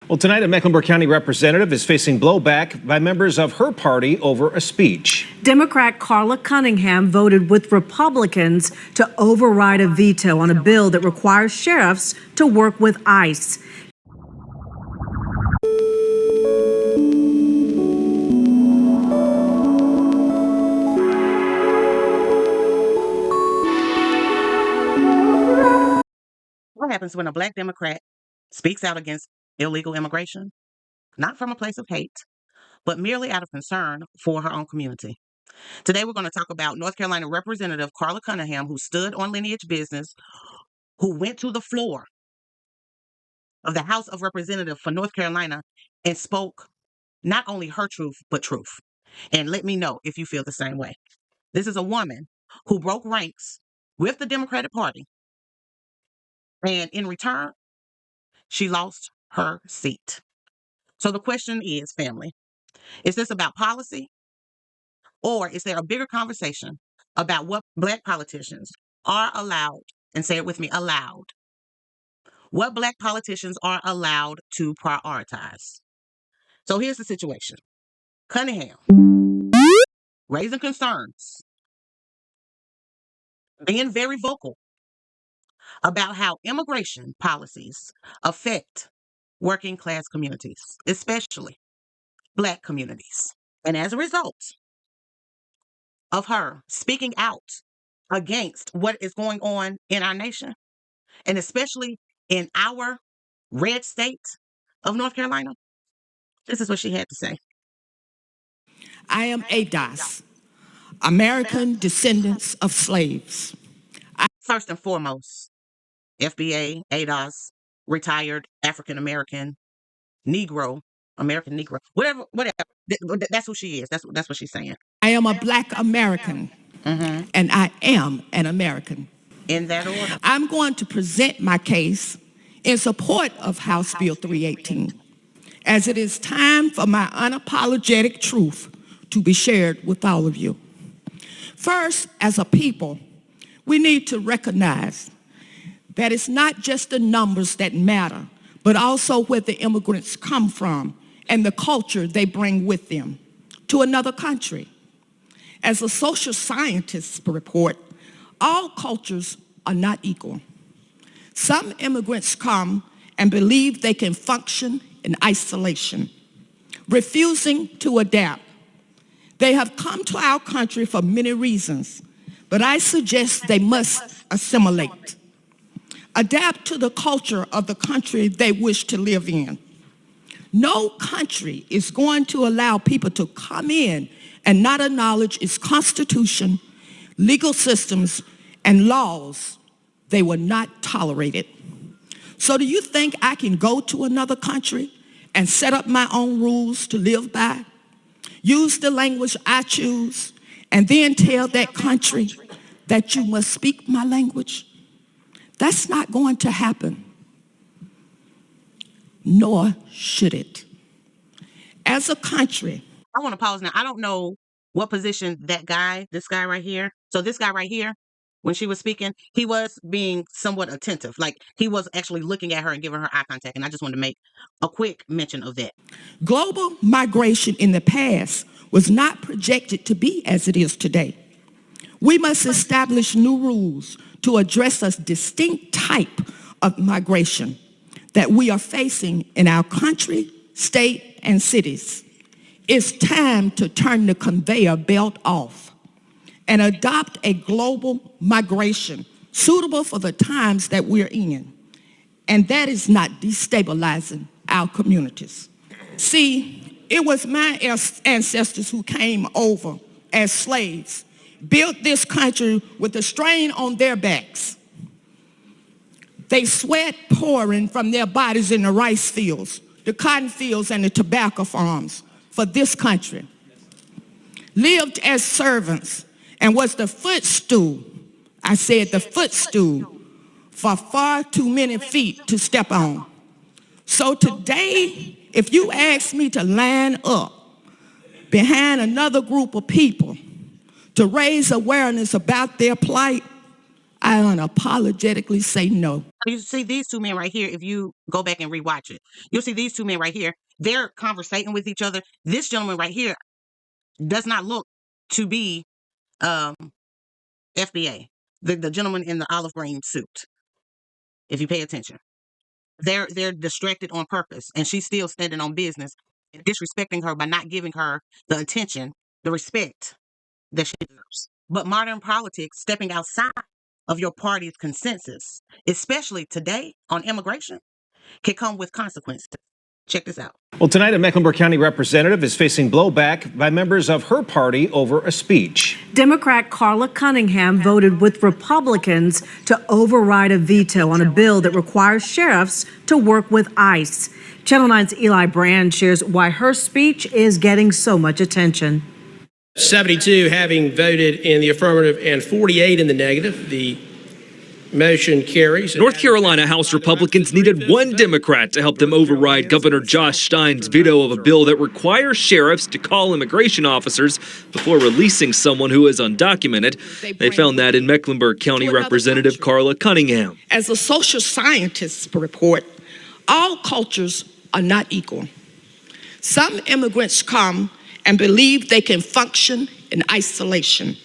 Well, tonight, a Mecklenburg County representative is facing blowback by members of her party over a speech. Democrat Carla Cunningham voted with Republicans to override a veto on a bill that requires sheriffs to work with ICE. What happens when a Black Democrat speaks out against illegal immigration? Not from a place of hate, but merely out of concern for her own community. Today, we're going to talk about North Carolina Representative Carla Cunningham, who stood on lineage business, who went to the floor of the House of Representatives for North Carolina and spoke not only her truth, but truth. And let me know if you feel the same way. This is a woman who broke ranks with the Democratic Party. And in return, she lost her seat. So the question is, family, is this about policy, or is there a bigger conversation about what Black politicians are allowed, and say it with me, allowed, what Black politicians are allowed to prioritize? So here's the situation. Cunningham, raising concerns, being very vocal about how immigration policies affect working class communities, especially Black communities. And as a result of her speaking out against what is going on in our nation, and especially in our red state of North Carolina, this is what she had to say. I am ADOS, American Descendants of Slaves. First and foremost, FBA, ADOS, retired African American, Negro, American Negro, whatever. That's who she is. That's what she's saying. I am a Black American, and I am an American. In that order. I'm going to present my case in support of House Bill 318, as it is time for my unapologetic truth to be shared with all of you. First, as a people, we need to recognize that it's not just the numbers that matter, but also where the immigrants come from and the culture they bring with them to another country. As a social scientists report, all cultures are not equal. Some immigrants come and believe they can function in isolation, refusing to adapt. They have come to our country for many reasons, but I suggest they must assimilate, adapt to the culture of the country they wish to live in. No country is going to allow people to come in and not acknowledge its constitution, legal systems, and laws. They will not tolerate it. So do you think I can go to another country and set up my own rules to live by, use the language I choose, and then tell that country that you must speak my language? That's not going to happen, nor should it. As a country, I want to pause now. I don't know what position this guy right here. So this guy right here, when she was speaking, he was being somewhat attentive. Like he was actually looking at her and giving her eye contact. And I just want to make a quick mention of that. Global migration in the past was not projected to be as it is today. We must establish new rules to address a distinct type of migration that we are facing in our country, state, and cities. It's time to turn the conveyor belt off and adopt a global migration suitable for the times that we're in. And that is not destabilizing our communities. See, it was my ancestors who came over as slaves, built this country with the strain on their backs. They sweat pouring from their bodies in the rice fields, the cotton fields, and the tobacco farms for this country. Lived as servants and was the footstool, I said the footstool, for far too many feet to step on. So today, if you ask me to line up behind another group of people to raise awareness about their plight, I unapologetically say no. You see these two men right here, if you go back and rewatch it, you'll see these two men right here. They're conversating with each other. This gentleman right here does not look to be um, FBA, the gentleman in the olive green suit, if you pay attention. They're distracted on purpose, and she's still standing on business and disrespecting her by not giving her the attention, the respect that she deserves. But modern politics, stepping outside of your party's consensus, especially today on immigration, can come with consequences. Check this out. Well, tonight, a Mecklenburg County representative is facing blowback by members of her party over a speech. Democrat Carla Cunningham voted with Republicans to override a veto on a bill that requires sheriffs to work with ICE. Channel 9's Eli Brand shares why her speech is getting so much attention. 72 having voted in the affirmative and 48 in the negative. The motion carries. North Carolina House Republicans needed one Democrat to help them override Governor Josh Stein's veto of a bill that requires sheriffs to call immigration officers before releasing someone who is undocumented. They found that in Mecklenburg County Representative Carla Cunningham. As a social scientist report, all cultures are not equal. Some immigrants come and believe they can function in isolation,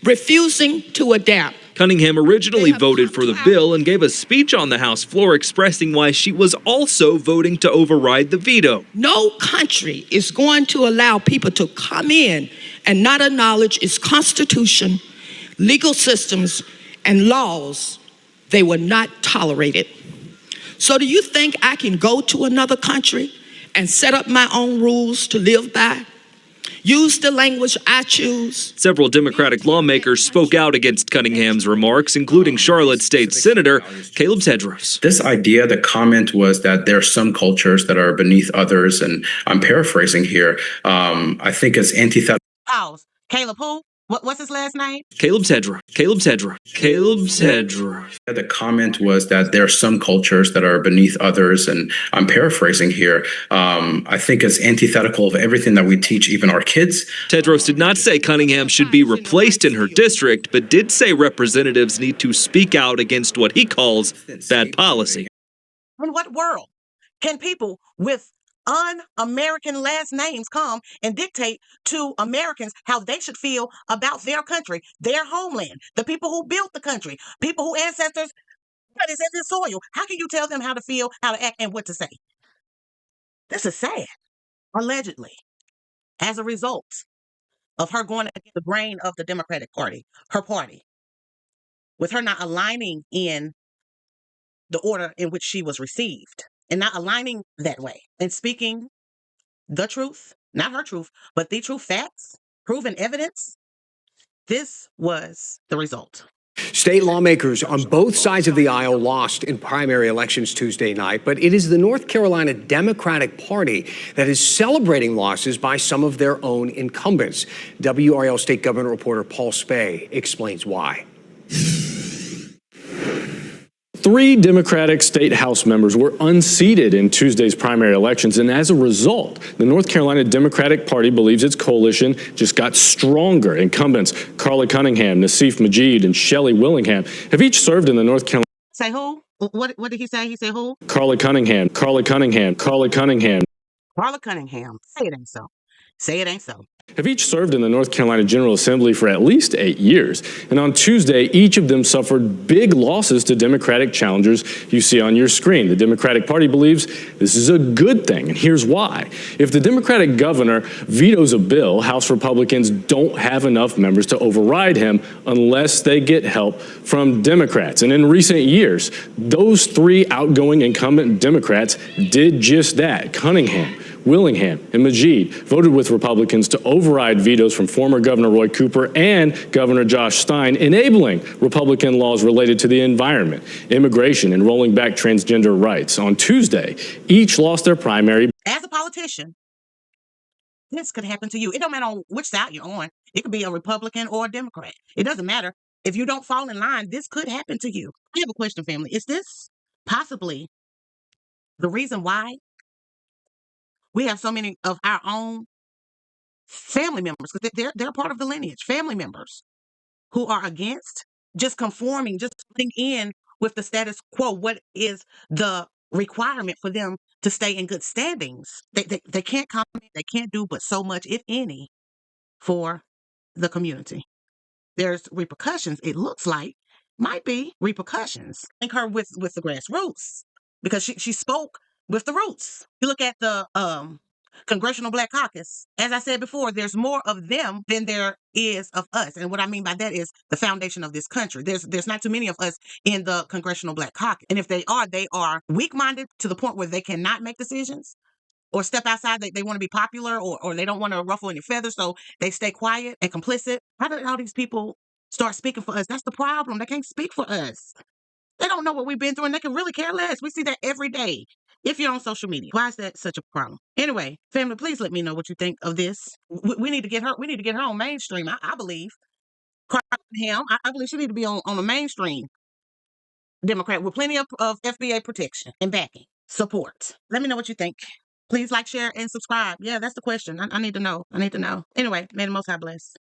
refusing to adapt. Cunningham originally voted for the bill and gave a speech on the House floor expressing why she was also voting to override the veto. No country is going to allow people to come in and not acknowledge its constitution, legal systems, and laws. They will not tolerate it. So do you think I can go to another country and set up my own rules to live by? Use the language I choose. Several Democratic lawmakers spoke out against Cunningham's remarks, including Charlotte State Senator Caleb Tedros. This idea, the comment was that there are some cultures that are beneath others, and I'm paraphrasing here. I think it's antithetical. Pause. Caleb who? What's his last name? Caleb Tedros. Caleb Tedros. Caleb Tedros. The comment was that there are some cultures that are beneath others, and I'm paraphrasing here. I think it's antithetical of everything that we teach even our kids. Tedros did not say Cunningham should be replaced in her district, but did say representatives need to speak out against what he calls bad policy. In what world can people with un-American last names come and dictate to Americans how they should feel about their country, their homeland, the people who built the country, people who ancestors that is in this soil? How can you tell them how to feel, how to act, and what to say? This is sad. Allegedly, as a result of her going against the grain of the Democratic Party, her party, with her not aligning in the order in which she was received, and not aligning that way and speaking the truth, not her truth, but the true facts, proven evidence. This was the result. State lawmakers on both sides of the aisle lost in primary elections Tuesday night, but it is the North Carolina Democratic Party that is celebrating losses by some of their own incumbents. WRL State Government reporter Paul Spey explains why. 3 Democratic state House members were unseated in Tuesday's primary elections, and as a result, the North Carolina Democratic Party believes its coalition just got stronger. Incumbents Carla Cunningham, Nassif Majid, and Shelley Willingham have each served in the North Carolina. Say who? What did he say? He said who? Carla Cunningham, Carla Cunningham, Carla Cunningham. Carla Cunningham. Say it ain't so. Say it ain't so. Have each served in the North Carolina General Assembly for at least 8 years. And on Tuesday, each of them suffered big losses to Democratic challengers you see on your screen. The Democratic Party believes this is a good thing, and here's why. If the Democratic governor vetoes a bill, House Republicans don't have enough members to override him unless they get help from Democrats. And in recent years, those 3 outgoing incumbent Democrats did just that. Cunningham, Willingham, and Majid voted with Republicans to override vetoes from former Governor Roy Cooper and Governor Josh Stein, enabling Republican laws related to the environment, immigration, and rolling back transgender rights. On Tuesday, each lost their primary. As a politician, this could happen to you. It don't matter on which side you're on. It could be a Republican or a Democrat. It doesn't matter. If you don't fall in line, this could happen to you. I have a question, family. Is this possibly the reason why we have so many of our own family members, because they're part of the lineage, family members who are against just conforming, just fitting in with the status quo. What is the requirement for them to stay in good standings? They can't comment, they can't do but so much, if any, for the community. There's repercussions, it looks like, might be repercussions. I think her with the grassroots, because she spoke with the roots. You look at the Congressional Black Caucus. As I said before, there's more of them than there is of us. And what I mean by that is the foundation of this country. There's not too many of us in the Congressional Black Caucus. And if they are weak-minded to the point where they cannot make decisions or step outside. They want to be popular, or they don't want to ruffle any feathers, so they stay quiet and complicit. How did all these people start speaking for us? That's the problem. They can't speak for us. They don't know what we've been through, and they can really care less. We see that every day if you're on social media. Why is that such a problem? Anyway, family, please let me know what you think of this. We need to get her. We need to get her on mainstream. I believe. Carla Cunningham, I believe she need to be on a mainstream Democrat with plenty of FBA protection and backing, support. Let me know what you think. Please like, share, and subscribe. Yeah, that's the question. I need to know. I need to know. Anyway, may the Most High bless.